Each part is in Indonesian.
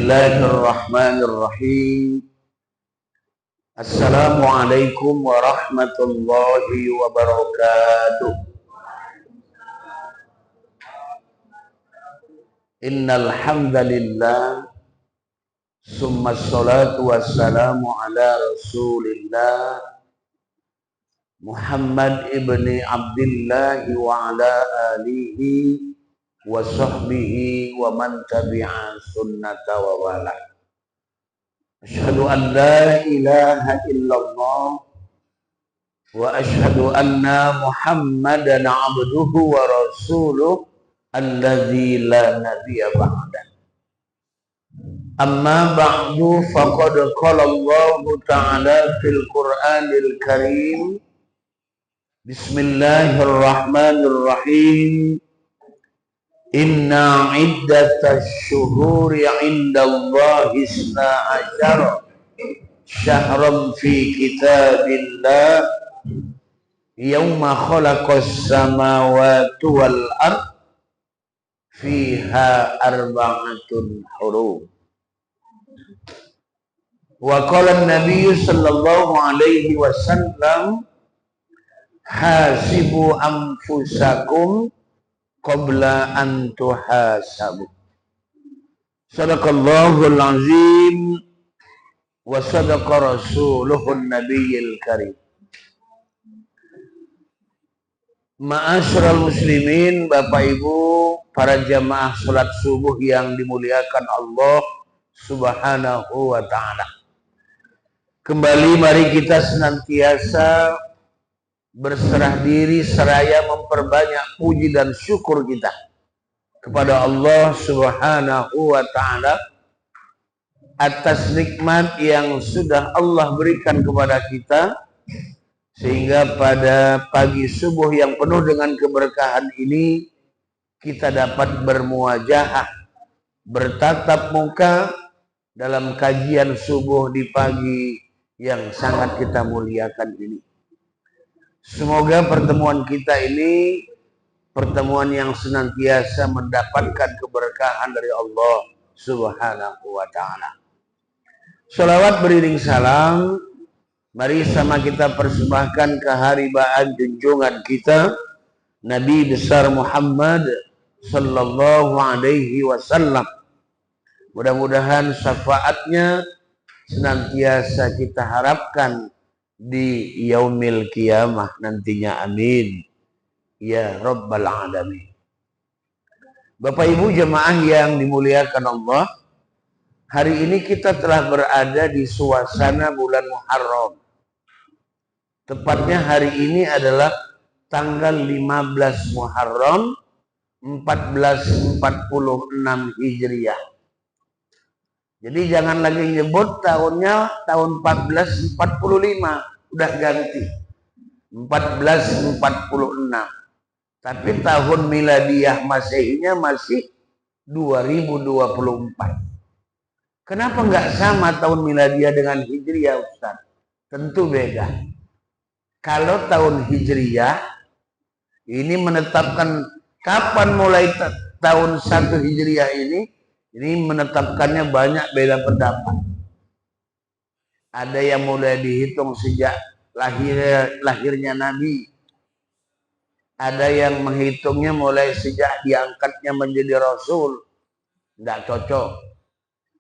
Bismillahirrahmanirrahim. Assalamualaikum warahmatullahi wabarakatuh. Innal hamdalillah summa sholatu wassalamu ala Rasulillah Muhammad ibni Abdillah wa ala alihi wa sahbihi wa man tabi'a sunnata wa wala. Asyhadu an la ilaha illallah wa asyhadu anna Muhammadan abduhu wa rasuluh alladzi la nabiyya ba'da. Amma ba'du faqad qala Allah ta'ala fil Qur'anil Karim. Bismillahirrahmanirrahim. Inna iddatash syuhuri 'indallahi isna asyara syahran fi kitabillah yauma khalaqas samawati wal ard fiha arba'atun hurum. Wa qala an-nabiy sallallahu alaihi wasallam hasibu anfusakum qabla an tuhasabu. Sadaqallahul azim wa sadaqa rasuluhun nabiyil karim. Ma'asyiral muslimin, Bapak Ibu, para jamaah salat subuh yang dimuliakan Allah Subhanahu wa taala. Kembali mari kita senantiasa berserah diri seraya memperbanyak puji dan syukur kita kepada Allah Subhanahu wa taala atas nikmat yang sudah Allah berikan kepada kita, sehingga pada pagi subuh yang penuh dengan keberkahan ini kita dapat bermuajahah, bertatap muka dalam kajian subuh di pagi yang sangat kita muliakan ini. Semoga pertemuan kita ini pertemuan yang senantiasa mendapatkan keberkahan dari Allah Subhanahu wa taala. Shalawat beriring salam mari sama kita persembahkan keharibaan junjungan kita Nabi besar Muhammad sallallahu alaihi wasallam. Mudah-mudahan syafaatnya senantiasa kita harapkan di yaumil qiyamah nantinya, amin ya rabbal alamin. Bapak Ibu jemaah yang dimuliakan Allah, hari ini kita telah berada di suasana bulan Muharram. Tepatnya hari ini adalah tanggal 15 Muharram 1446 Hijriah. Jadi jangan lagi nyebut tahunnya tahun 1445, udah ganti 1446. Tapi tahun miladiah Masehinya masih 2024. Kenapa nggak sama tahun miladiah dengan Hijriah, Ustaz? Tentu beda. Kalau tahun Hijriah ini menetapkan kapan mulai tahun 1 Hijriah ini menetapkannya banyak beda pendapat. Ada yang mulai dihitung sejak lahirnya Nabi. Ada yang menghitungnya mulai sejak diangkatnya menjadi Rasul. Tidak cocok.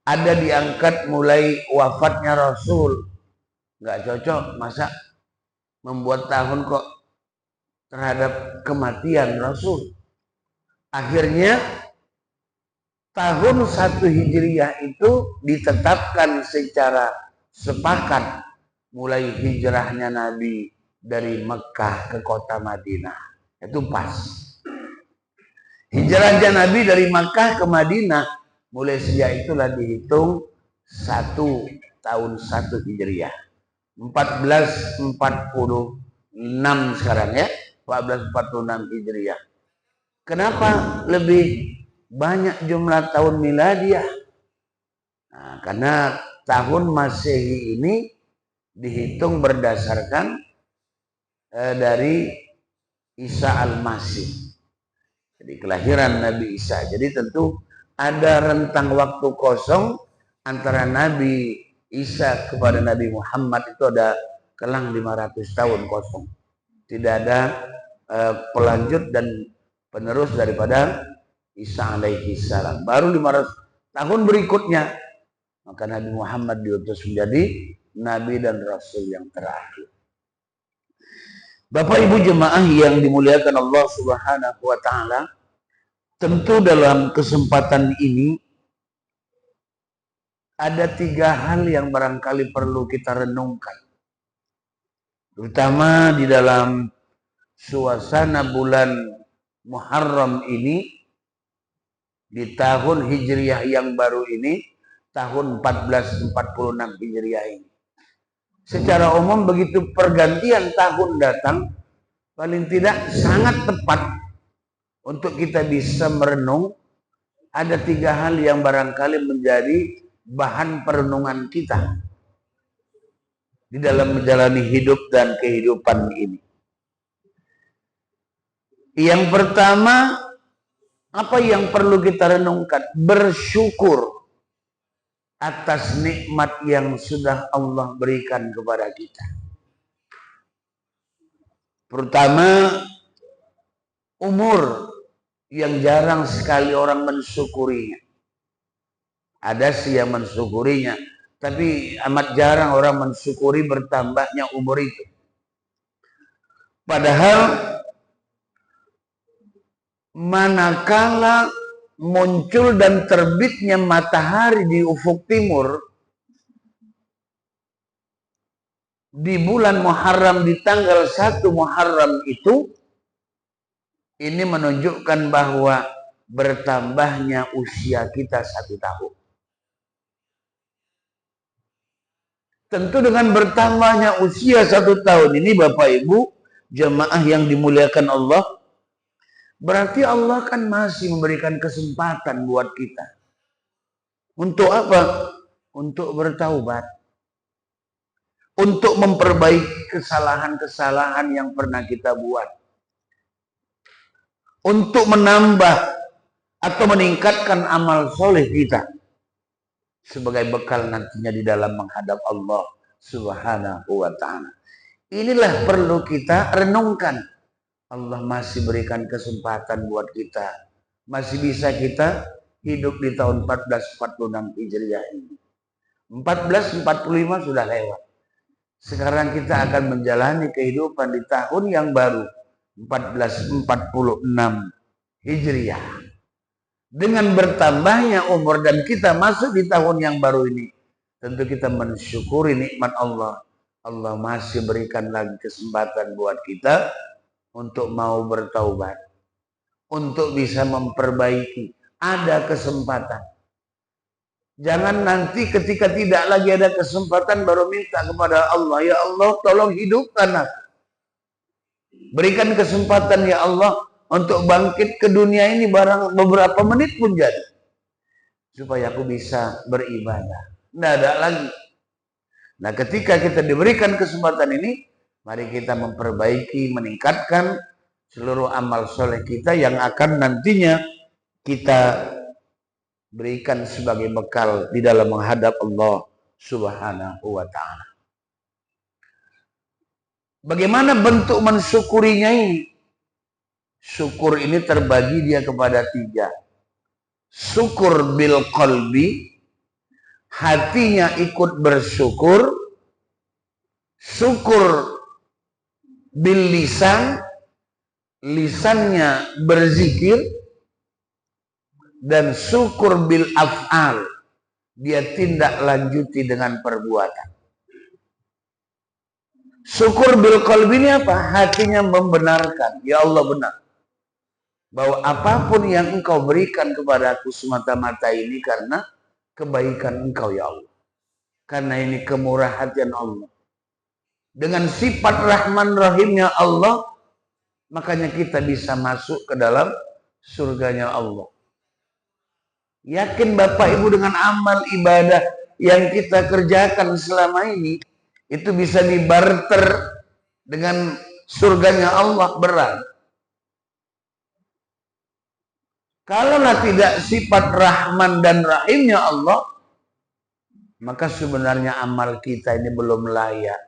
Ada diangkat mulai wafatnya Rasul. Tidak cocok. Masa membuat tahun kok terhadap kematian Rasul. Akhirnya tahun 1 Hijriah itu ditetapkan secara sepakat mulai hijrahnya Nabi dari Mekah ke kota Madinah. Itu pas. Hijrahnya Nabi dari Mekah ke Madinah mulai sejak itulah dihitung tahun 1 Hijriah. 1446 sekarang ya. 1446 Hijriah. Kenapa lebih banyak jumlah tahun miladiah? Nah, karena tahun Masehi ini dihitung berdasarkan dari Isa al-Masih. Jadi kelahiran Nabi Isa. Jadi tentu ada rentang waktu kosong antara Nabi Isa kepada Nabi Muhammad itu ada kelang 500 tahun kosong. Tidak ada pelanjut dan penerus daripada Isa alaihi salam. Baru 500 tahun berikutnya maka Nabi Muhammad diutus menjadi Nabi dan Rasul yang terakhir. Bapak Ibu jemaah yang dimuliakan Allah Subhanahu wa Ta'ala, tentu dalam kesempatan ini ada 3 hal yang barangkali perlu kita renungkan, terutama di dalam suasana bulan Muharram ini, di tahun Hijriah yang baru ini, tahun 1446 Hijriah ini. Secara umum begitu pergantian tahun datang, paling tidak sangat tepat untuk kita bisa merenung. Ada 3 hal yang barangkali menjadi bahan perenungan kita di dalam menjalani hidup dan kehidupan ini. Yang pertama, apa yang perlu kita renungkan? Bersyukur atas nikmat yang sudah Allah berikan kepada kita. Terutama umur yang jarang sekali orang mensyukurinya. Ada sih yang mensyukurinya, tapi amat jarang orang mensyukuri bertambahnya umur itu. Padahal manakala muncul dan terbitnya matahari di ufuk timur di bulan Muharram, di tanggal 1 Muharram itu, ini menunjukkan bahwa bertambahnya usia kita 1 tahun. Tentu dengan bertambahnya usia 1 tahun ini, Bapak Ibu jemaah yang dimuliakan Allah, berarti Allah kan masih memberikan kesempatan buat kita. Untuk apa? Untuk bertaubat. Untuk memperbaiki kesalahan-kesalahan yang pernah kita buat. Untuk menambah atau meningkatkan amal soleh kita. Sebagai bekal nantinya di dalam menghadap Allah Subhanahu wa Ta'ala. Inilah perlu kita renungkan. Allah masih berikan kesempatan buat kita. Masih bisa kita hidup di tahun 1446 Hijriah ini. 1445 sudah lewat. Sekarang kita akan menjalani kehidupan di tahun yang baru, 1446 Hijriah. Dengan bertambahnya umur dan kita masuk di tahun yang baru ini, tentu kita mensyukuri nikmat Allah. Allah masih berikan lagi kesempatan buat kita untuk mau bertaubat, untuk bisa memperbaiki. Ada kesempatan. Jangan nanti ketika tidak lagi ada kesempatan baru minta kepada Allah, ya Allah tolong hidupkan aku. Berikan kesempatan ya Allah untuk bangkit ke dunia ini barang beberapa menit pun jadi, supaya aku bisa beribadah. Tidak ada lagi. Nah, ketika kita diberikan kesempatan ini, mari kita memperbaiki, meningkatkan seluruh amal soleh kita yang akan nantinya kita berikan sebagai bekal di dalam menghadap Allah Subhanahu wa Ta'ala. Bagaimana bentuk mensyukurinya ini? Syukur ini terbagi dia kepada 3. Syukur bil qalbi, hatinya ikut bersyukur. Syukur bil lisan, lisannya berzikir. Dan syukur bil af'al, dia tindak lanjuti dengan perbuatan. Syukur bil qalbi ini apa? Hatinya membenarkan, ya Allah benar, bahwa apapun yang engkau berikan kepada aku semata-mata ini karena kebaikan engkau ya Allah. Karena ini kemurah hatian Allah. Dengan sifat Rahman Rahimnya Allah, makanya kita bisa masuk ke dalam surganya Allah. Yakin Bapak Ibu dengan amal ibadah yang kita kerjakan selama ini, itu bisa dibarter dengan surganya Allah? Berat. Kalaulah tidak sifat Rahman dan Rahimnya Allah, maka sebenarnya amal kita ini belum layak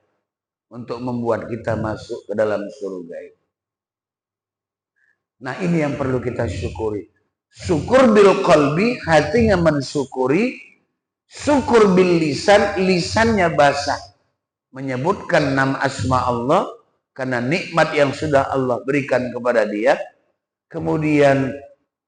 untuk membuat kita masuk ke dalam surga. Nah, ini yang perlu kita syukuri. Syukur bil qalbi, hatinya mensyukuri. Syukur bil lisan, lisannya basah. Menyebutkan nama asma Allah karena nikmat yang sudah Allah berikan kepada dia. Kemudian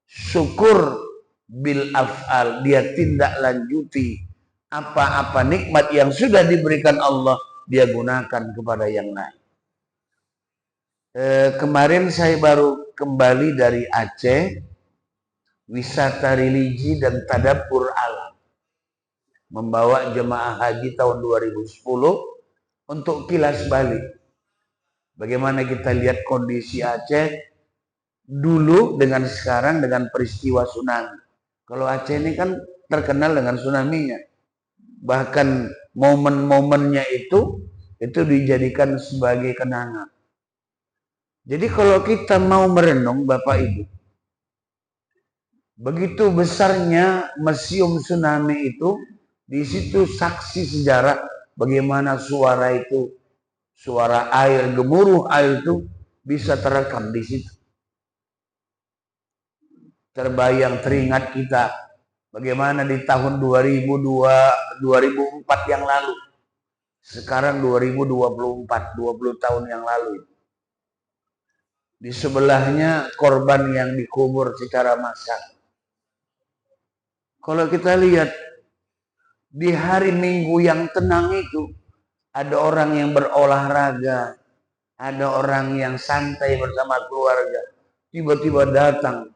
syukur bil af'al, dia tindak lanjuti apa-apa nikmat yang sudah diberikan Allah, dia gunakan kepada yang lain. Kemarin saya baru kembali dari Aceh, wisata religi dan tadabbur alam, membawa jemaah haji tahun 2010 untuk kilas balik. Bagaimana kita lihat kondisi Aceh dulu dengan sekarang dengan peristiwa tsunami. Kalau Aceh ini kan terkenal dengan tsunami-nya. Bahkan momen-momennya itu dijadikan sebagai kenangan. Jadi kalau kita mau merenung Bapak Ibu, begitu besarnya museum tsunami itu, di situ saksi sejarah bagaimana suara itu, suara air, gemuruh air itu bisa terekam di situ. Terbayang, teringat kita bagaimana di tahun 2004 yang lalu. Sekarang 2024, 20 tahun yang lalu. Di sebelahnya korban yang dikubur secara massal. Kalau kita lihat di hari Minggu yang tenang itu, ada orang yang berolahraga, ada orang yang santai bersama keluarga. Tiba-tiba datang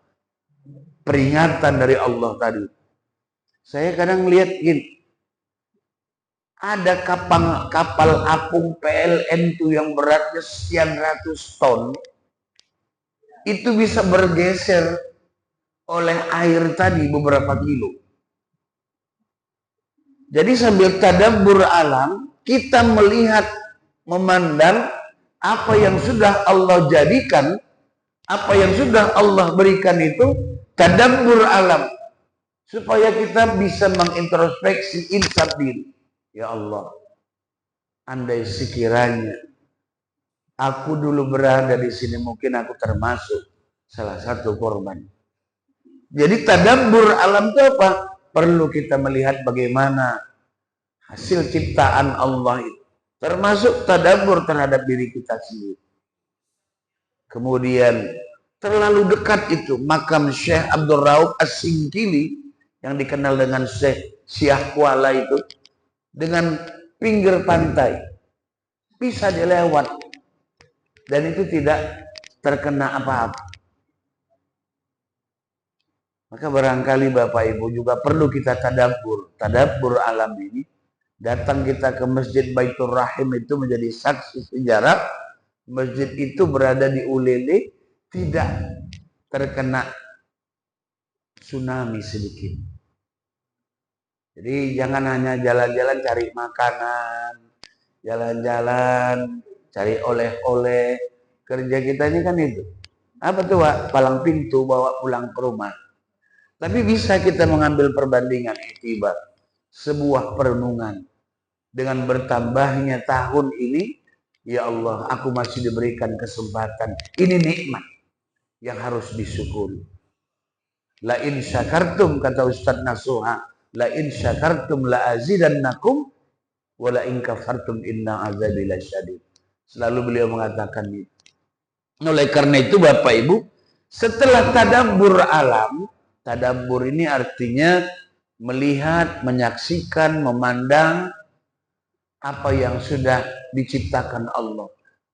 peringatan dari Allah tadi. Saya kadang lihat gini, ada kapal apung PLN itu yang beratnya sekian ratus ton, itu bisa bergeser oleh air tadi beberapa kilo. Jadi sambil tadabbur alam, kita melihat, memandang apa yang sudah Allah jadikan, apa yang sudah Allah berikan itu, tadabbur alam. Supaya kita bisa mengintrospeksi, insaf diri. Ya Allah, andai sekiranya aku dulu berada di sini, mungkin aku termasuk salah satu korban. Jadi tadabbur alam itu apa? Perlu kita melihat bagaimana hasil ciptaan Allah itu. Termasuk tadabbur terhadap diri kita sendiri. Kemudian terlalu dekat itu makam Syekh Abdul Rauf As-Singkili yang dikenal dengan Syekh Syah Kuala itu, dengan pinggir pantai bisa dilewat dan itu tidak terkena apa-apa. Maka barangkali Bapak Ibu juga perlu kita tadabbur alam ini. Datang kita ke Masjid Baitur Rahim itu menjadi saksi sejarah. Masjid itu berada di Ulele, tidak terkena tsunami sedikit. Jadi jangan hanya jalan-jalan cari makanan, jalan-jalan cari oleh-oleh. Kerja kita ini kan itu. Apa tuh Pak? Palang pintu bawa pulang ke rumah. Tapi bisa kita mengambil perbandingan itibar, sebuah perenungan. Dengan bertambahnya tahun ini, ya Allah, aku masih diberikan kesempatan. Ini nikmat yang harus disyukuri. La in syakartum, kata Ustaz Nasuha, la in syakartum la azidannakum wa la in kafartum inna azabi lasyadid. Selalu beliau mengatakan itu. Oleh karena itu Bapak Ibu, setelah tadabbur alam, tadabbur ini artinya melihat, menyaksikan, memandang apa yang sudah diciptakan Allah.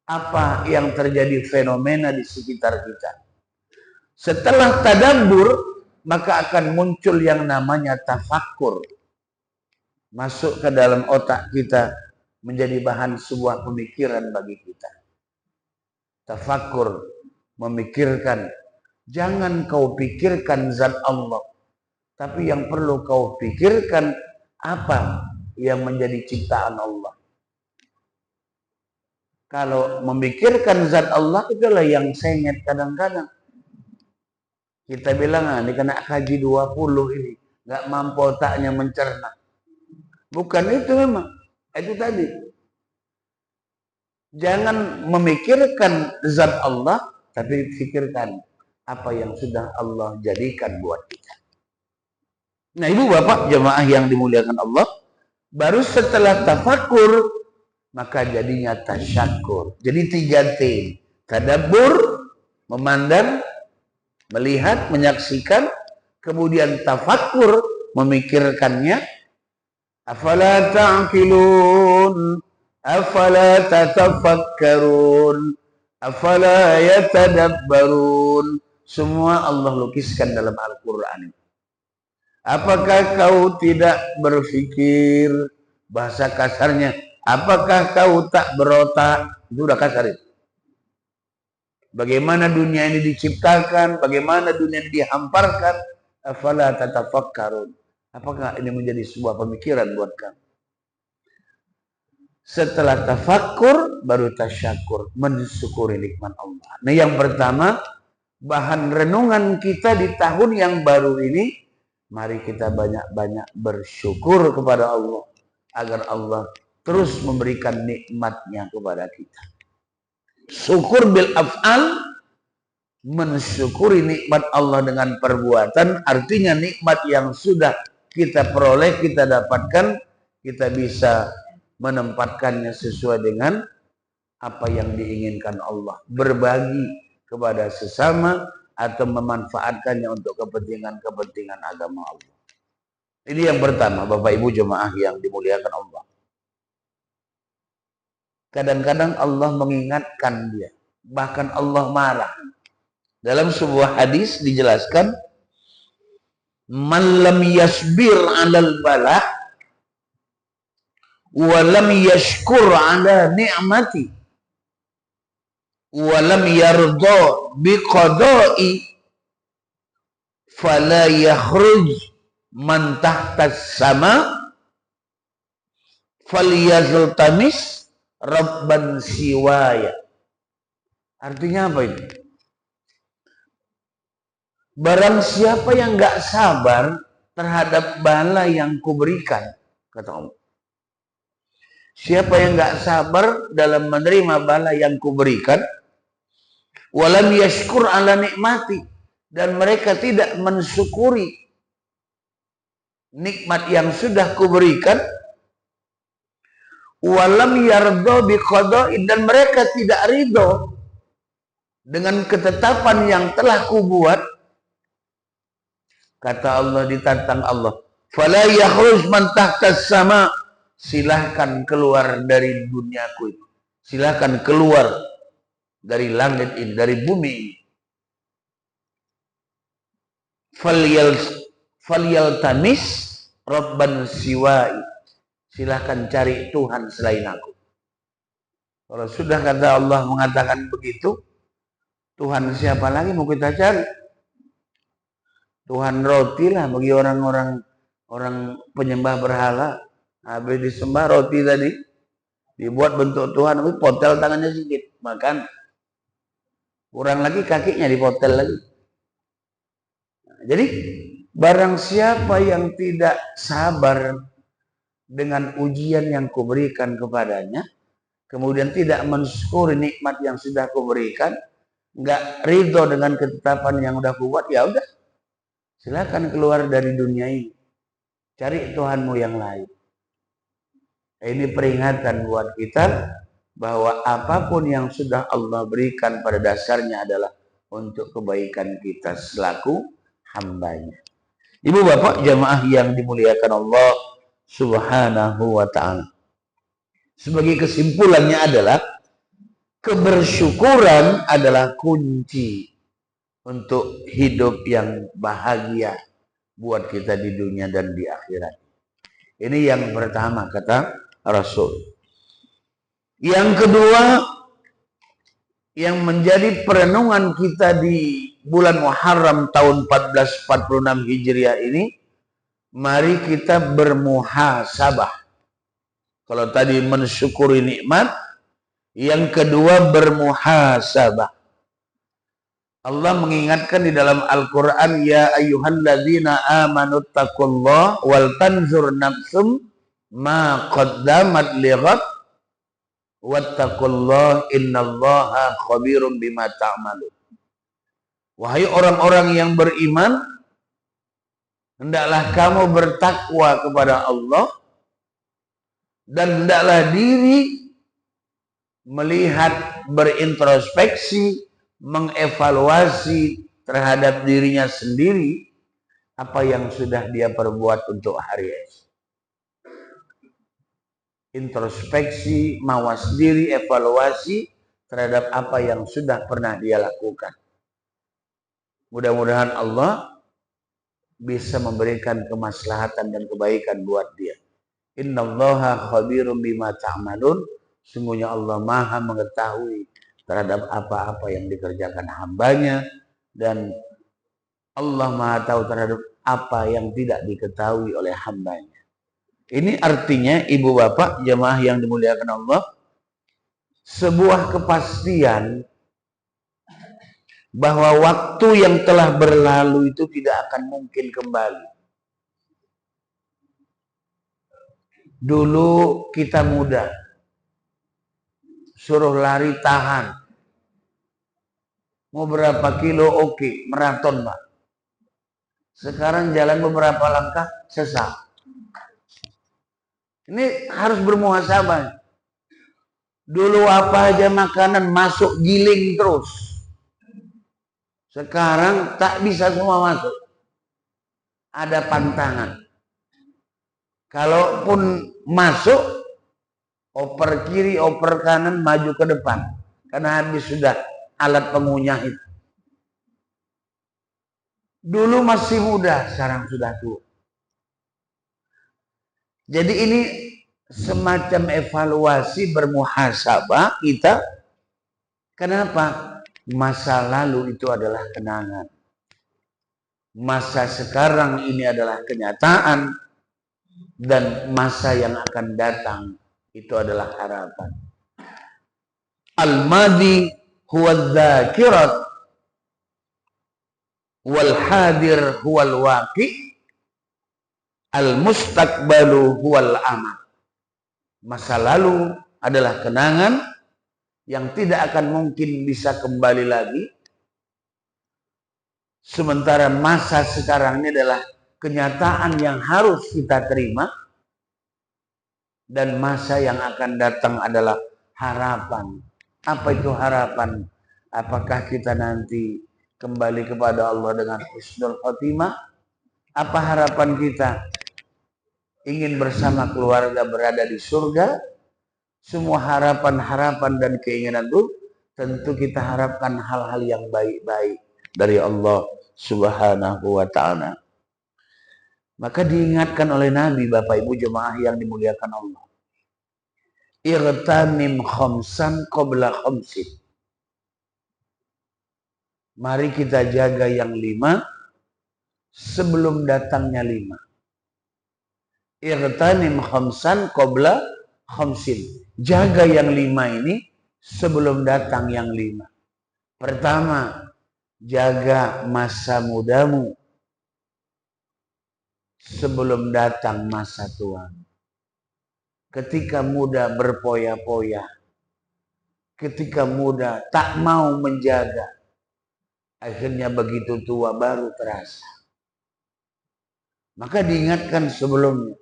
Apa yang terjadi fenomena di sekitar kita. Setelah tadabbur, maka akan muncul yang namanya tafakkur. Masuk ke dalam otak kita, menjadi bahan sebuah pemikiran bagi kita. Tafakkur, memikirkan. Jangan kau pikirkan zat Allah, tapi yang perlu kau pikirkan apa yang menjadi ciptaan Allah. Kalau memikirkan zat Allah itulah yang sengit kadang-kadang. Kita bilang, ini kena kaji 20 ini, nggak mampu otaknya mencerna. Bukan itu memang. Itu tadi. Jangan memikirkan zat Allah, tapi pikirkan apa yang sudah Allah jadikan buat kita. Nah, ibu bapak jemaah yang dimuliakan Allah, baru setelah tafakur, maka jadinya tasyakur. Jadi 3 T. Tadabbur, memandang, melihat, menyaksikan, kemudian tafakur, memikirkannya. Afala ta'qilun, afala tatafakkarun, afala yatadabbarun. Semua Allah lukiskan dalam Al-Quran. Apakah kau tidak berpikir? Bahasa kasarnya, apakah kau tak berotak? Itu udah kasar itu. Bagaimana dunia ini diciptakan, bagaimana dunia ini dihamparkan. Afala tatafakkarun. Apakah ini menjadi sebuah pemikiran buat kamu? Setelah tafakkur, baru tasyakur, mensyukuri nikmat Allah. Nah, yang pertama, bahan renungan kita di tahun yang baru ini, mari kita banyak-banyak bersyukur kepada Allah, agar Allah terus memberikan nikmatnya kepada kita. Syukur bil af'al, mensyukuri nikmat Allah dengan perbuatan, artinya nikmat yang sudah kita peroleh, kita dapatkan, kita bisa menempatkannya sesuai dengan apa yang diinginkan Allah. Berbagi kepada sesama atau memanfaatkannya untuk kepentingan-kepentingan agama Allah. Ini yang pertama, Bapak Ibu jemaah yang dimuliakan Allah. Kadang-kadang Allah mengingatkan dia, bahkan Allah marah. Dalam sebuah hadis dijelaskan, man lam yasbir 'alal bala wa lam yashkur 'ala ni'mati wa lam yarda bi qada'i fala yakhruj man tahtas sama falyazultamis rabban siwaya. Artinya apa itu? Barang siapa yang gak sabar terhadap bala yang kuberikan, kata Allah. Siapa yang gak sabar dalam menerima bala yang kuberikan, walam yashkur ala nikmati, dan mereka tidak mensyukuri nikmat yang sudah kuberikan, walam yardo biqada'i, dan mereka tidak ridho dengan ketetapan yang telah kubuat. Kata Allah, ditantang Allah, fala yakhruj man tahtas sama, silahkan keluar dari duniaku itu, silahkan keluar dari langit ini, dari bumi ini. Falyaltamis rabban siwai, silahkan cari Tuhan selain aku. Kalau sudah kata Allah mengatakan begitu, Tuhan siapa lagi mau kita cari? Tuhan roti lah bagi orang-orang penyembah berhala. Habis disembah roti tadi, dibuat bentuk Tuhan, tapi potel tangannya sedikit, makan. Kurang lagi kakinya dipotel lagi. Nah, jadi barang siapa yang tidak sabar dengan ujian yang kuberikan kepadanya, kemudian tidak mensyukuri nikmat yang sudah kuberikan, nggak ridho dengan ketetapan yang udah kubuat, ya udah, silakan keluar dari dunia ini, cari Tuhanmu yang lain. Ini peringatan buat kita bahwa apapun yang sudah Allah berikan pada dasarnya adalah untuk kebaikan kita selaku hambanya. Ibu bapak jamaah yang dimuliakan Allah subhanahu wa ta'ala, sebagai kesimpulannya adalah kebersyukuran adalah kunci untuk hidup yang bahagia buat kita di dunia dan di akhirat. Ini yang pertama kata Rasul. Yang kedua, yang menjadi perenungan kita di bulan Muharram tahun 1446 Hijriah ini, mari kita bermuhasabah. Kalau tadi mensyukuri nikmat, yang kedua bermuhasabah. Allah mengingatkan di dalam Al-Quran, ya ayyuhalladzina amanu taqullah wal tanzur nafsum ma qaddamat lighad wattaqullah innallaha khabirum bima ta'malun. Wahai orang-orang yang beriman, hendaklah kamu bertakwa kepada Allah dan hendaklah diri melihat, berintrospeksi, mengevaluasi terhadap dirinya sendiri apa yang sudah dia perbuat untuk hari esok. Introspeksi, mawas diri, evaluasi terhadap apa yang sudah pernah dia lakukan. Mudah-mudahan Allah bisa memberikan kemaslahatan dan kebaikan buat dia. Innallaha khabirum bima ta'malun. Sungguhnya Allah Maha mengetahui terhadap apa-apa yang dikerjakan hambanya, dan Allah Maha tahu terhadap apa yang tidak diketahui oleh hambanya. Ini artinya, ibu bapak jemaah yang dimuliakan Allah, sebuah kepastian bahwa waktu yang telah berlalu itu tidak akan mungkin kembali. Dulu kita muda, suruh lari tahan, mau berapa kilo oke, maraton Pak. Sekarang jalan beberapa langkah sesak. Ini harus bermuhasabah. Dulu apa aja makanan masuk giling terus. Sekarang tak bisa semua masuk. Ada pantangan. Kalaupun masuk, oper kiri, oper kanan, maju ke depan. Karena habis sudah alat pengunyah itu. Dulu masih muda, sekarang sudah tua. Jadi ini semacam evaluasi, bermuhasabah kita. Kenapa? Masa lalu itu adalah kenangan. Masa sekarang ini adalah kenyataan. Dan masa yang akan datang itu adalah harapan. Al-madi huwa dzakirat wal hadir huwal waqi. Al-mustaqbalu huwal amal. Masa lalu adalah kenangan yang tidak akan mungkin bisa kembali lagi. Sementara masa sekarang ini adalah kenyataan yang harus kita terima. Dan masa yang akan datang adalah harapan. Apa itu harapan? Apakah kita nanti kembali kepada Allah dengan husnul khotimah? Apa harapan kita? Ingin bersama keluarga berada di surga? Semua harapan-harapan dan keinginan itu tentu kita harapkan hal-hal yang baik-baik dari Allah Subhanahu wa ta'ala. Maka diingatkan oleh Nabi, Bapak Ibu jemaah yang dimuliakan Allah. Irtanim khamsan qabla khamsin. Mari kita jaga yang 5 sebelum datangnya 5. Irtanim khamsan qabla khamsin. Jaga yang 5 ini sebelum datang yang 5. Pertama, jaga masa mudamu sebelum datang masa tua. Ketika muda berpoya-poya, ketika muda tak mau menjaga, akhirnya begitu tua baru terasa. Maka diingatkan sebelumnya,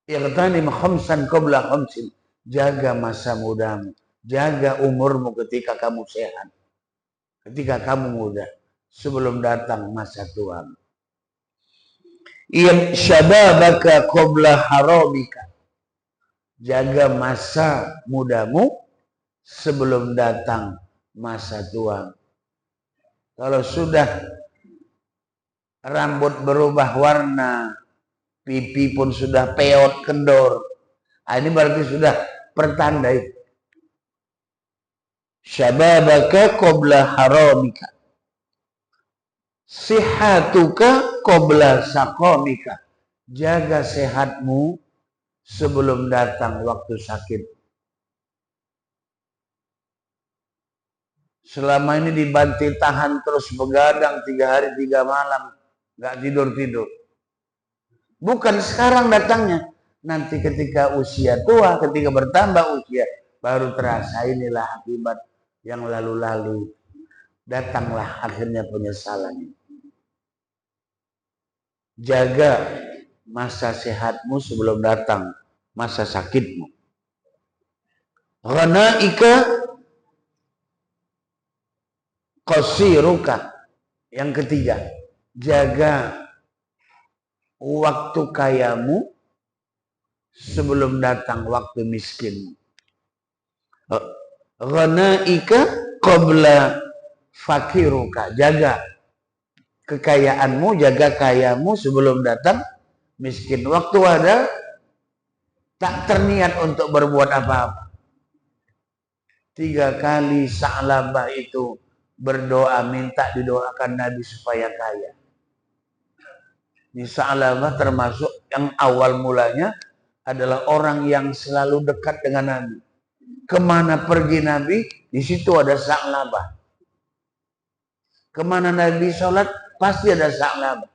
irtanim khamsan qabla khamsin. Jaga masa mudamu, jaga umurmu ketika kamu sehat, ketika kamu muda, sebelum datang masa tuamu. Yang syababaka qabla haramika. Jaga masa mudamu sebelum datang masa tua. Kalau sudah rambut berubah warna, pipi pun sudah peot kendor, ini berarti sudah pertanda itu. Syababaka qabla haramika. Sihatuka qabla saqamika. Jaga sehatmu sebelum datang waktu sakit. Selama ini dibanting tahan terus begadang 3 hari 3 malam, nggak tidur-tidur. Bukan sekarang datangnya, Nanti ketika usia tua, ketika bertambah usia, baru terasa inilah akibat yang lalu-lalu. Datanglah akhirnya penyesalan. Jaga masa sehatmu sebelum datang masa sakitmu. Ghanaika qasiruka. Yang ketiga, jaga waktu kayamu sebelum datang waktu miskin. Ghanaika qabla fakiruka. Jaga kekayaanmu, jaga kayamu sebelum datang miskin. Waktu ada, tak terniat untuk berbuat apa-apa. 3 kali Sa'labah itu berdoa, minta didoakan Nabi supaya kaya. Ini Sa'labah termasuk yang awal mulanya adalah orang yang selalu dekat dengan Nabi. Kemana pergi Nabi, di situ ada Sa'labah. Kemana Nabi sholat, pasti ada Sa'labah.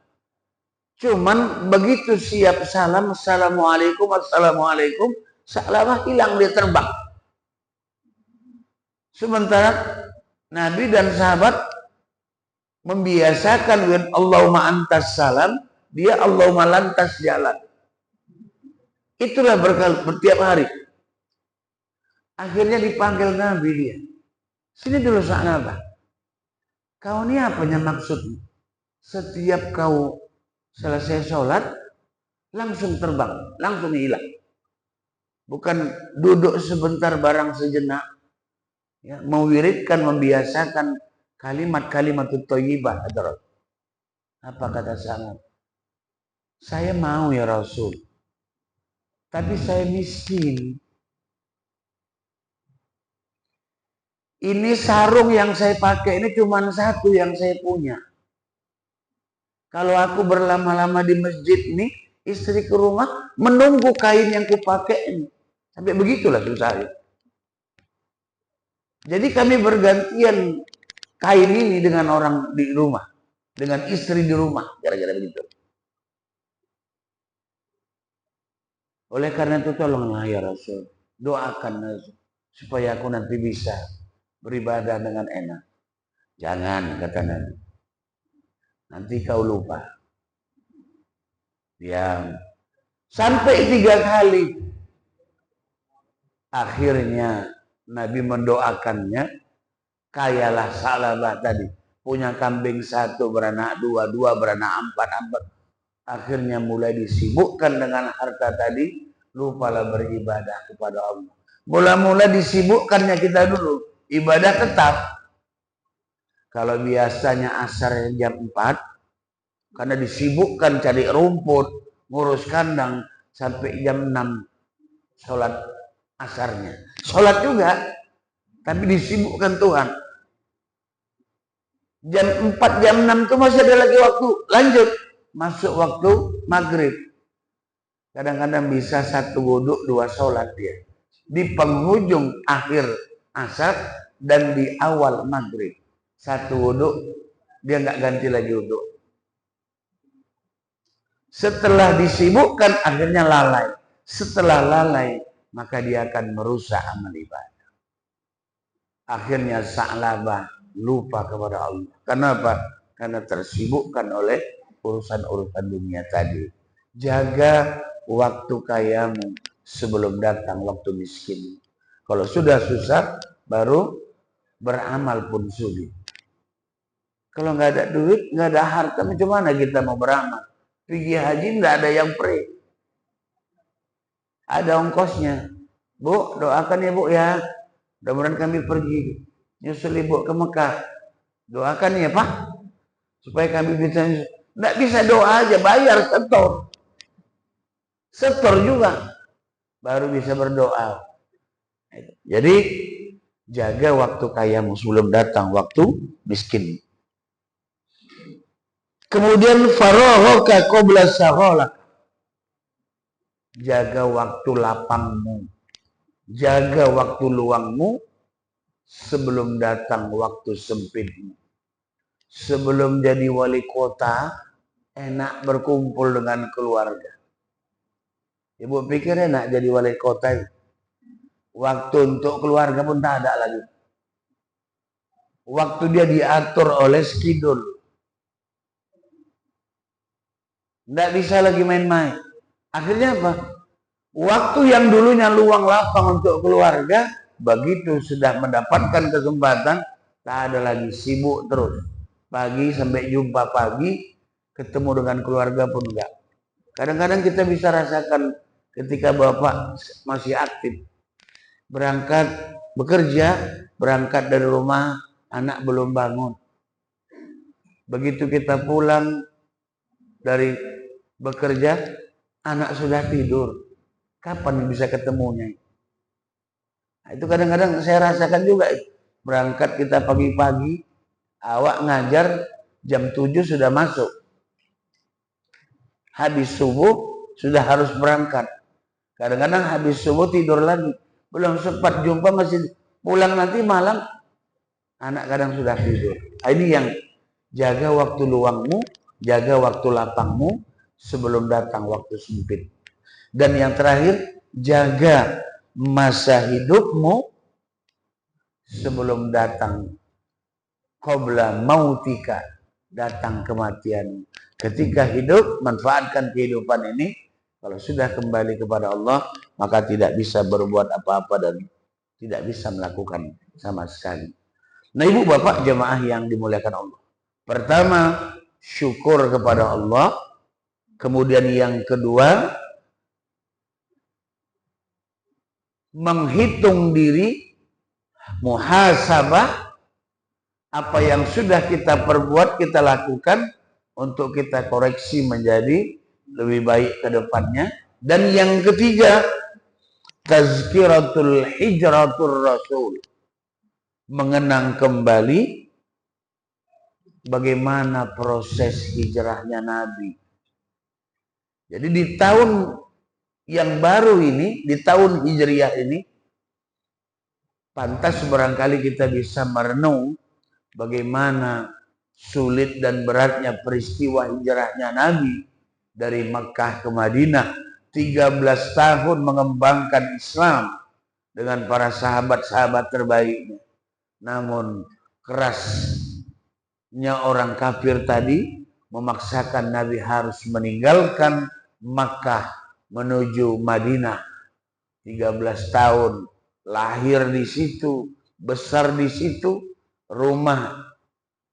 Cuman begitu siap salam, assalamualaikum, assalamualaikum, Sa'labah hilang, dia terbang. Sementara Nabi dan sahabat membiasakan dengan Allahumma antas salam, dia Allahumma lantas jalan. Itulah bertiap hari. Akhirnya dipanggil Nabi dia. Sini dulu Sa'labah. Kau ini apanya maksudnya? Setiap kau selesai sholat, langsung terbang, langsung hilang. Bukan duduk sebentar barang sejenak. Ya, mewiridkan, membiasakan kalimat-kalimat thayyibah. Apa kata Sa'labah? Saya mau ya Rasul, tapi saya miskin. Ini sarung yang saya pakai ini cuma satu yang saya punya. Kalau aku berlama-lama di masjid nih, istri ke rumah menunggu kain yang kupakai ini. Sampai begitulah susahnya. Jadi kami bergantian kain ini dengan orang di rumah, dengan istri di rumah, gara-gara begitu. Oleh karena itu tolonglah ya Rasul, doakan supaya aku nanti bisa beribadah dengan enak. Jangan, kata Nabi, nanti kau lupa. Diam. Sampai 3 kali. Akhirnya Nabi mendoakannya, kayalah Sa'labah tadi. Punya kambing 1 beranak 2, 2 beranak 4. Akhirnya mulai disibukkan dengan harta tadi, lupalah beribadah kepada Allah. Mula-mula disibukkannya kita dulu, ibadah tetap. Kalau biasanya asar jam 4, karena disibukkan cari rumput, ngurus kandang, sampai jam 6 sholat asarnya. Sholat juga, tapi disibukkan Tuhan. Jam 4, jam 6 itu masih ada lagi waktu, lanjut. Masuk waktu maghrib. Kadang-kadang bisa 1 wudhu 2 sholat dia. Di penghujung akhir asar dan di awal maghrib. 1 wudhu, dia nggak ganti lagi wudhu. Setelah disibukkan akhirnya lalai. Setelah lalai maka dia akan merusak amal ibadah. Akhirnya Sa'labah lupa kepada Allah. Kenapa? Karena tersibukkan oleh urusan-urusan dunia tadi. Jaga waktu kayamu sebelum datang waktu miskin. Kalau sudah susah, baru beramal pun sulit. Kalau nggak ada duit, nggak ada harta, macam mana kita mau beramal? Pergi haji nggak ada yang pre. Ada ongkosnya. Bu, doakan ya Bu ya. Mudah-mudahan kami pergi nyusul Ibu ke Mekah. Doakan ya Pak, supaya kami bisa. Nggak bisa doa aja, bayar setor. Setor juga, baru bisa berdoa. Jadi jaga waktu kayamu sebelum datang waktu miskin. Kemudian faraghoka qabla shaghalak. Jaga waktu lapangmu, jaga waktu luangmu sebelum datang waktu sempitmu. Sebelum jadi wali kota, enak berkumpul dengan keluarga. Ibu pikir enak jadi wali kota itu. Waktu untuk keluarga pun tak ada lagi. Waktu dia diatur oleh skidul. Tidak bisa lagi main-main. Akhirnya apa? Waktu yang dulunya luang lapang untuk keluarga, begitu sudah mendapatkan kesempatan, tak ada lagi, sibuk terus. Pagi sampai jumpa pagi, ketemu dengan keluarga pun enggak. Kadang-kadang kita bisa rasakan ketika bapak masih aktif. Berangkat bekerja, berangkat dari rumah, anak belum bangun. Begitu kita pulang dari bekerja, anak sudah tidur. Kapan bisa ketemunya? Nah, itu kadang-kadang saya rasakan juga. Berangkat kita pagi-pagi, awak ngajar jam 7 sudah masuk. Habis subuh sudah harus berangkat. Kadang-kadang habis subuh tidur lagi. Belum sempat jumpa, masih pulang nanti malam. Anak kadang sudah tidur. Nah, ini yang jaga waktu luangmu, jaga waktu lapangmu sebelum datang waktu sempit. Dan yang terakhir, jaga masa hidupmu sebelum datang qabla mautika, datang kematian. Ketika hidup, manfaatkan kehidupan ini. Kalau sudah kembali kepada Allah, maka tidak bisa berbuat apa-apa dan tidak bisa melakukan sama sekali. Nah, ibu bapak jemaah yang dimuliakan Allah. Pertama, syukur kepada Allah. Kemudian yang kedua, menghitung diri, muhasabah, apa yang sudah kita perbuat, kita lakukan untuk kita koreksi menjadi lebih baik ke depannya. Dan yang ketiga, tazkiratul hijratul rasul, mengenang kembali bagaimana proses hijrahnya Nabi. Jadi di tahun yang baru ini, di tahun Hijriah ini, pantas barangkali kita bisa merenung bagaimana sulit dan beratnya peristiwa hijrahnya Nabi dari Makkah ke Madinah. 13 tahun mengembangkan Islam dengan para sahabat-sahabat terbaiknya. Namun kerasnya orang kafir tadi memaksakan Nabi harus meninggalkan Makkah menuju Madinah. 13 tahun lahir di situ, besar di situ, rumah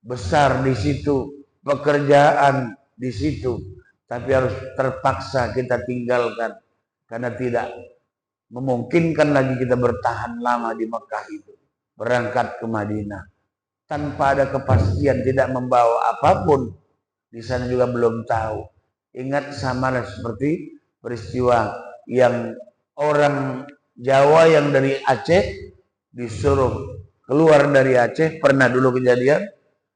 besar di situ, pekerjaan di situ, tapi harus terpaksa kita tinggalkan karena tidak memungkinkan lagi kita bertahan lama di Mekah itu. Berangkat ke Madinah tanpa ada kepastian, tidak membawa apapun, di sana juga belum tahu. Ingat sama seperti peristiwa yang orang Jawa yang dari Aceh disuruh keluar dari Aceh, pernah dulu kejadian,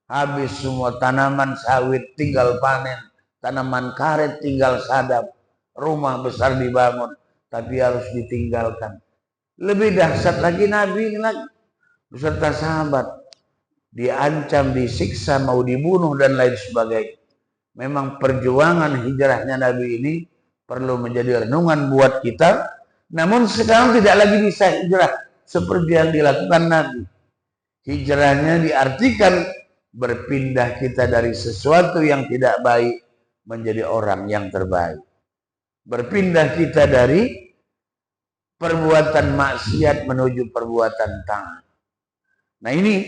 habis semua tanaman sawit tinggal panen, tanaman karet tinggal sadap, rumah besar dibangun, tapi harus ditinggalkan. Lebih dahsyat lagi Nabi ini lagi, beserta sahabat, diancam, disiksa, mau dibunuh dan lain sebagainya. Memang perjuangan hijrahnya Nabi ini perlu menjadi renungan buat kita. Namun sekarang tidak lagi bisa hijrah seperti yang dilakukan Nabi. Hijrahnya diartikan berpindah kita dari sesuatu yang tidak baik menjadi orang yang terbaik. Berpindah kita dari perbuatan maksiat menuju perbuatan taat. Nah, ini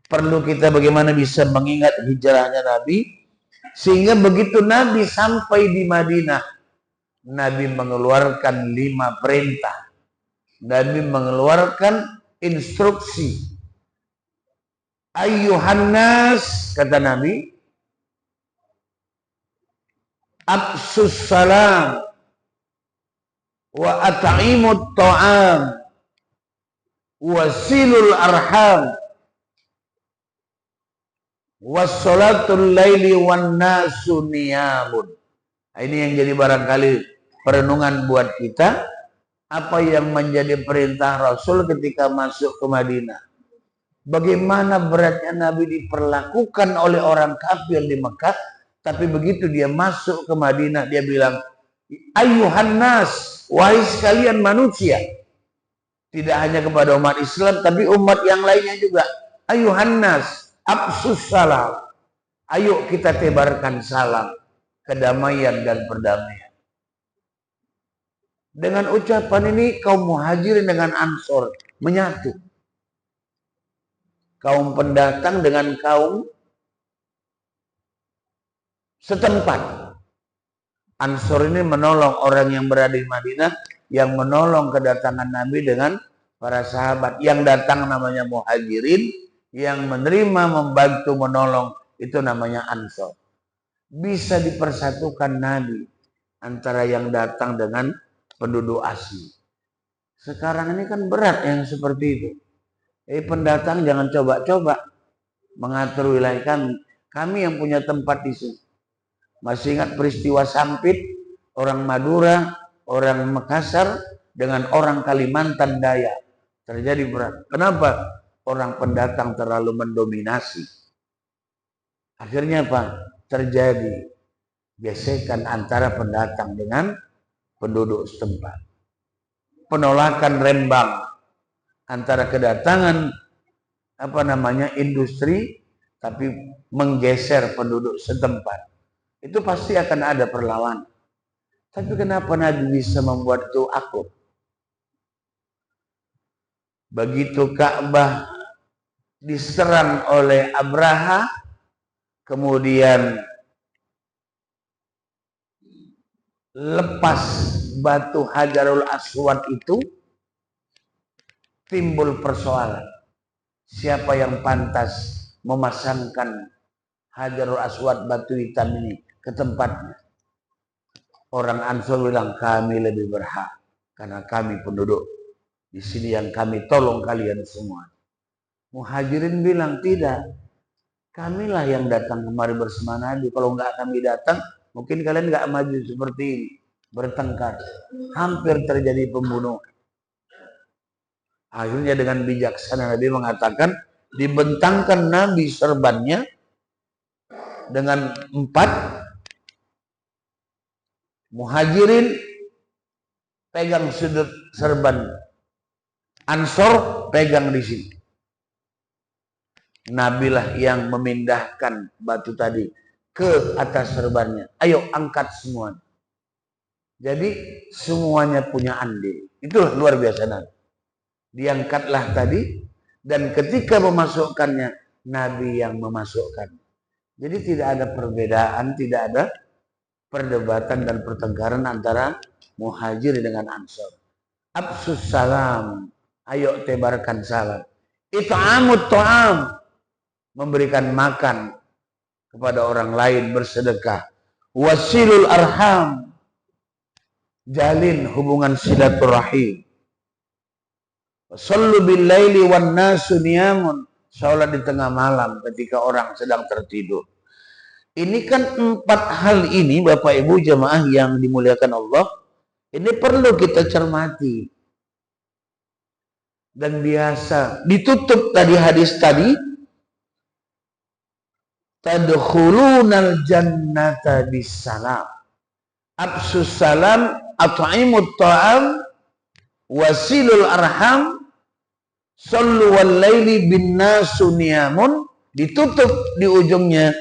perlu kita bagaimana bisa mengingat hijrahnya Nabi, sehingga begitu Nabi sampai di Madinah, Nabi mengeluarkan 5 perintah. Nabi mengeluarkan instruksi. Ayyuhan nas, kata Nabi, absus salam wa at'imut ta'am wasilul arham wassalatul laili wan nasu niyamun. Ini yang jadi barangkali perenungan buat kita. Apa yang menjadi perintah Rasul ketika masuk ke Madinah? Bagaimana beratnya Nabi diperlakukan oleh orang kafir di Mekah, tapi begitu dia masuk ke Madinah, dia bilang, Ayuhan nas, wahai sekalian manusia. Tidak hanya kepada umat Islam, tapi umat yang lainnya juga. Ayuhan nas, absus salam. Ayo kita tebarkan salam, kedamaian dan perdamaian. Dengan ucapan ini kaum muhajirin dengan ansor menyatu. Kaum pendatang dengan kaum setempat. Ansor ini menolong orang yang berada di Madinah, yang menolong kedatangan Nabi dengan para sahabat. Yang datang namanya muhajirin, yang menerima, membantu, menolong itu namanya ansor. Bisa dipersatukan Nabi antara yang datang dengan penduduk asli. Sekarang ini kan berat yang seperti itu. Pendatang jangan coba-coba mengatur wilayah kami. Kami yang punya tempat di sini. Masih ingat peristiwa Sampit, orang Madura, orang Makassar dengan orang Kalimantan Daya. Terjadi berat. Kenapa? Orang pendatang terlalu mendominasi. Akhirnya apa? Terjadi gesekan antara pendatang dengan penduduk setempat. Penolakan rembang antara kedatangan industri tapi menggeser penduduk setempat. Itu pasti akan ada perlawanan. Tapi kenapa Nabi bisa membuat itu akur? Begitu Ka'bah diserang oleh Abraha, kemudian lepas batu Hajarul Aswad itu, timbul persoalan. Siapa yang pantas memasangkan Hajarul Aswad batu hitam ini ke tempatnya? Orang Ansor bilang kami lebih berhak karena kami penduduk di sini yang kami tolong kalian semua. Muhajirin bilang tidak, kamilah yang datang kemari bersama Nabi. Kalau nggak kami datang, mungkin kalian nggak maju seperti ini, bertengkar, hampir terjadi pembunuhan. Akhirnya dengan bijaksana Nabi mengatakan, dibentangkan Nabi serbannya dengan 4, Muhajirin pegang sudut serban, Ansor pegang di sini. Nabilah yang memindahkan batu tadi ke atas serbannya. Ayo angkat semua. Jadi semuanya punya andil. Itulah luar biasa Nabi. Diangkatlah tadi, dan ketika memasukkannya Nabi yang memasukkan. Jadi tidak ada perbedaan, tidak ada perdebatan dan pertengkaran antara muhajir dengan ansor. Absus salam, ayo tebarkan salam. It'amut ta'am, memberikan makan kepada orang lain, bersedekah. Wasilul arham, jalin hubungan silaturahim. Sallu bil laili wan nasu niyamun, salat di tengah malam ketika orang sedang tertidur. Ini kan 4 hal ini Bapak Ibu jemaah yang dimuliakan Allah, ini perlu kita cermati. Dan biasa ditutup tadi hadis tadi, tadkhulunal jannata bisalam. Absus salam, at'imut ta'am, wasilul arham, sallu wal laili bin nasu niyamun, ditutup di ujungnya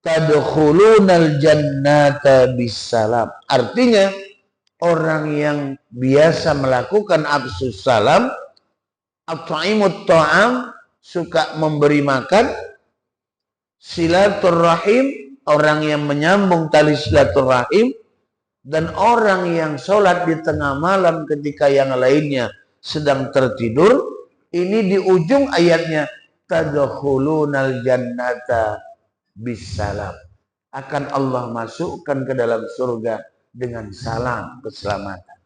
tadkhulunal jannata bisalam. Artinya orang yang biasa melakukan absus salam, at'imut ta'am, suka memberi makan, silaturahim, orang yang menyambung tali silaturahim, dan orang yang sholat di tengah malam ketika yang lainnya sedang tertidur. Ini di ujung ayatnya, tadkhulunal jannata bisalam, akan Allah masukkan ke dalam surga dengan salam, keselamatan.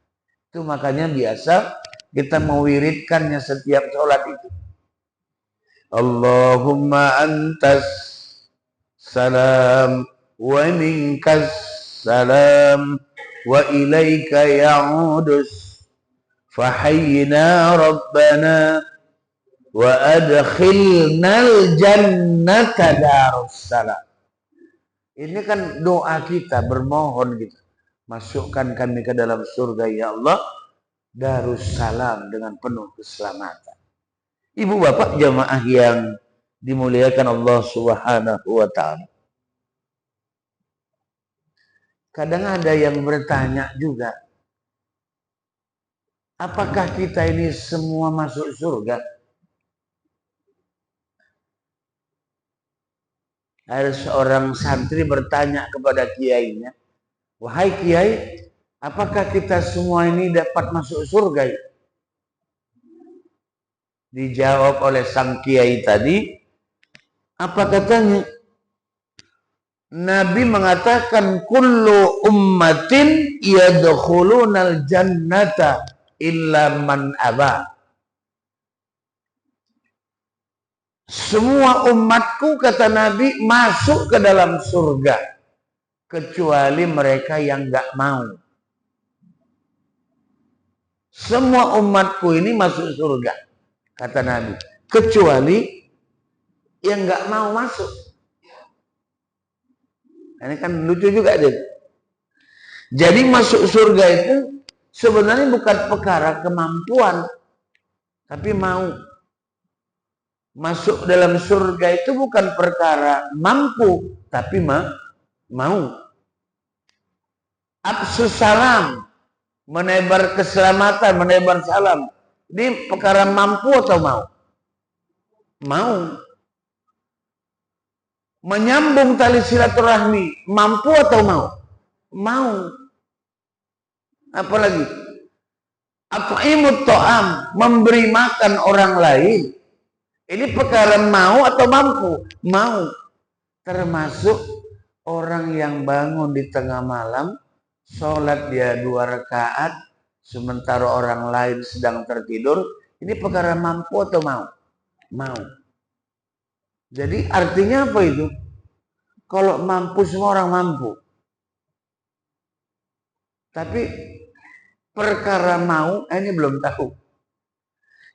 Itu makanya biasa kita mewiridkannya setiap sholat itu. Allahumma antas salam wa minkas salam wa ilaika ya'udus fahayyina rabbana wa adkhilnal jannata darussalam. Ini kan doa kita, bermohon kita. Masukkan kami ke dalam surga ya Allah, Darussalam dengan penuh keselamatan. Ibu bapak jamaah yang dimuliakan Allah Subhanahu wa ta'ala. Kadang ada yang bertanya juga, apakah kita ini semua masuk surga? Ada seorang santri bertanya kepada kiainya, wahai kiai, apakah kita semua ini dapat masuk surga? Dijawab oleh sang kiai tadi, apa katanya? Nabi mengatakan kullu ummatin yadkhulunal jannata illa man aba. Semua umatku, kata Nabi, masuk ke dalam surga kecuali mereka yang enggak mau. Semua umatku ini masuk surga, kata Nabi, kecuali yang enggak mau masuk. Ini kan lucu juga deh. Jadi masuk surga itu sebenarnya bukan perkara kemampuan, tapi mau. Masuk dalam surga itu bukan perkara mampu, tapi mau. Absus salam, menebar keselamatan, menebar salam. Ini perkara mampu atau mau? Mau. Menyambung tali silaturahmi, mampu atau mau? Mau. Apalagi? At'imut ta'am, memberi makan orang lain. Ini perkara mau atau mampu? Mau. Termasuk orang yang bangun di tengah malam, sholat dia 2 rakaat, sementara orang lain sedang tertidur. Ini perkara mampu atau mau? Mau. Jadi artinya apa itu? Kalau mampu, semua orang mampu. Tapi perkara mau, ini belum tahu.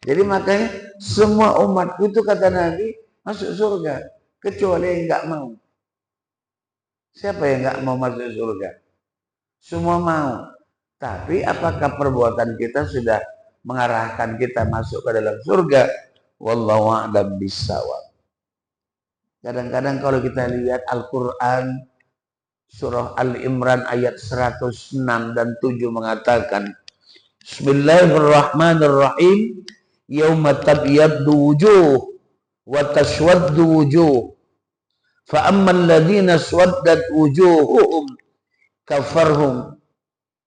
Jadi makanya semua umatku itu, kata Nabi, masuk surga kecuali yang enggak mau. Siapa yang enggak mau masuk surga? Semua mau. Tapi apakah perbuatan kita sudah mengarahkan kita masuk ke dalam surga? Wallahu a'lam bishawab. Kadang-kadang kalau kita lihat Al-Quran surah Al-Imran ayat 106 dan 7 mengatakan, Bismillahirrahmanirrahim. Yauma tabyaddu wujuh wa taswaddu wujuh. Fa ammal ladzina swaddat wujuhuhum kafarhum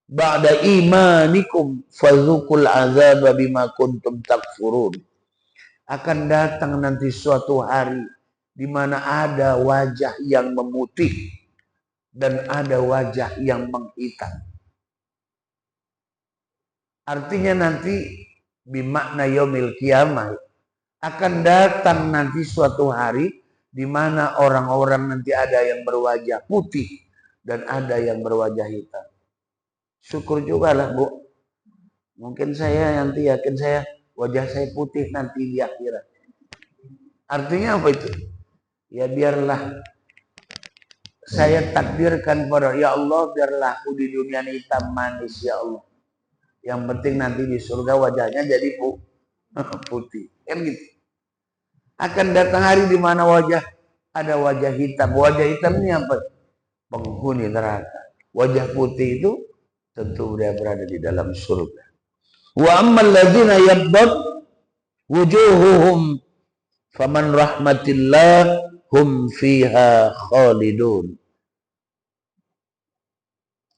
ba'da imanikum fadzuqul azaba bima kuntum takfurun. Akan datang nanti suatu hari di mana ada wajah yang memutih dan ada wajah yang menghitam. Artinya nanti bimakna yaumil kiamah, akan datang nanti suatu hari di mana orang-orang nanti ada yang berwajah putih dan ada yang berwajah hitam. Syukur juga lah, Bu. Mungkin saya nanti yakin saya wajah saya putih nanti di akhirat. Artinya apa itu? Ya biarlah saya takdirkan pada ya Allah, biarlah aku di dunia ini hitam manis ya Allah. Yang penting nanti di surga wajahnya jadi putih. Kan gitu. Akan datang hari di mana ada wajah hitam. Wajah hitam ini apa? Penghuni neraka. Wajah putih itu tentu dia berada di dalam surga. Wa ammal ladzina yabdad wujuhuhum faman rahmatillah hum fiha khalidun.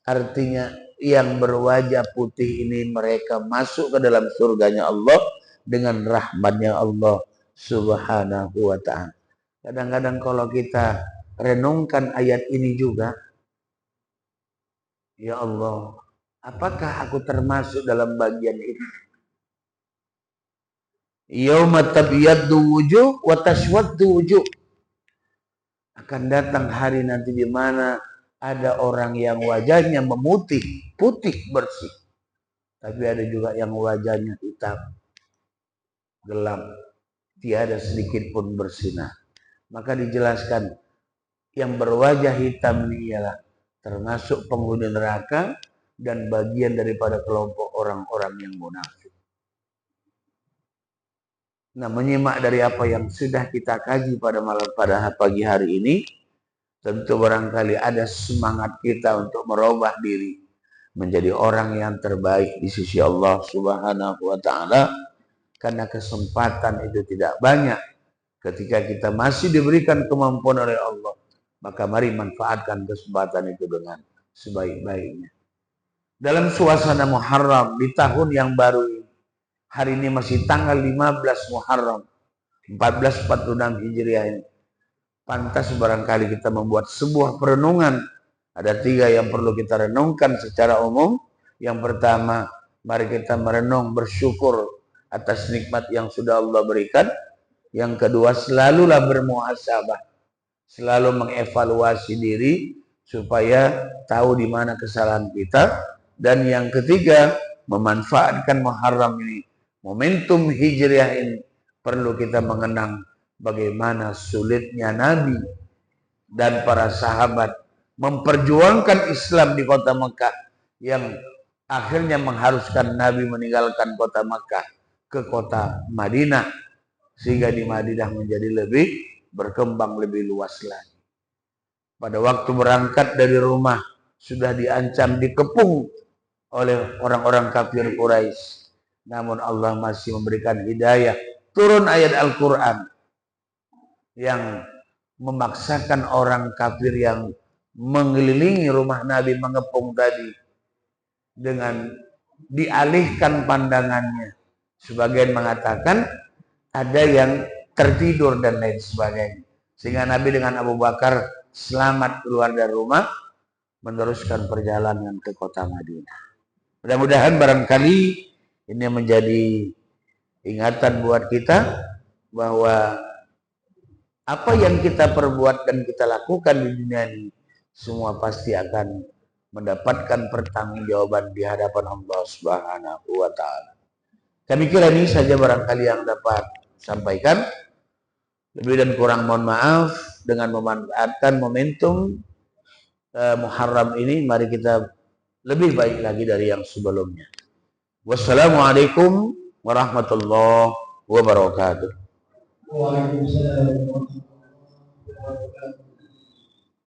Artinya yang berwajah putih ini mereka masuk ke dalam surganya Allah dengan rahmatnya Allah Subhanahu wa ta'ala. Kadang-kadang kalau kita renungkan ayat ini juga, ya Allah, apakah aku termasuk dalam bagian itu? Yauma tabyaddu wujuh wa taswaddu wujuh. Akan datang hari nanti di mana ada orang yang wajahnya memutih, putih bersih. Tapi ada juga yang wajahnya hitam, gelap, tiada sedikit pun bersinar. Maka dijelaskan, yang berwajah hitam ini ialah termasuk penghuni neraka dan bagian daripada kelompok orang-orang yang munafik. Nah, menyimak dari apa yang sudah kita kaji pada pagi hari ini, tentu barangkali ada semangat kita untuk merubah diri menjadi orang yang terbaik di sisi Allah Subhanahu wa taala, karena kesempatan itu tidak banyak. Ketika kita masih diberikan kemampuan oleh Allah, maka mari manfaatkan kesempatan itu dengan sebaik-baiknya. Dalam suasana Muharram di tahun yang baru ini, hari ini masih tanggal 15 Muharram 1446 Hijriah ini, pantas barangkali kita membuat sebuah perenungan. Ada 3 yang perlu kita renungkan secara umum. Yang pertama, mari kita merenung bersyukur atas nikmat yang sudah Allah berikan. Yang kedua, selalulah bermuhasabah, selalu mengevaluasi diri supaya tahu di mana kesalahan kita. Dan yang ketiga, memanfaatkan Muharram ini, momentum Hijriah ini, perlu kita mengenang bagaimana sulitnya Nabi dan para sahabat memperjuangkan Islam di kota Mekah, yang akhirnya mengharuskan Nabi meninggalkan kota Mekah ke kota Madinah, sehingga di Madinah menjadi lebih berkembang, lebih luas lagi. Pada waktu berangkat dari rumah sudah diancam, dikepung oleh orang-orang kafir Quraisy. Namun Allah masih memberikan hidayah. Turun ayat Al-Quran yang memaksakan orang kafir yang mengelilingi rumah Nabi, mengepung tadi, dengan dialihkan pandangannya. Sebagian mengatakan ada yang tertidur dan lain sebagainya. Sehingga Nabi dengan Abu Bakar selamat keluar dari rumah, meneruskan perjalanan ke kota Madinah. Mudah-mudahan barangkali ini menjadi ingatan buat kita bahwa apa yang kita perbuat dan kita lakukan di dunia ini semua pasti akan mendapatkan pertanggungjawaban di hadapan Allah Subhanahu wa taala. Kami kira ini saja barangkali yang dapat sampaikan. Lebih dan kurang mohon maaf. Dengan memanfaatkan momentum Muharram ini, mari kita lebih baik lagi dari yang sebelumnya. Wassalamualaikum warahmatullahi wabarakatuh. Waalaikumsalam warahmatullahi wabarakatuh.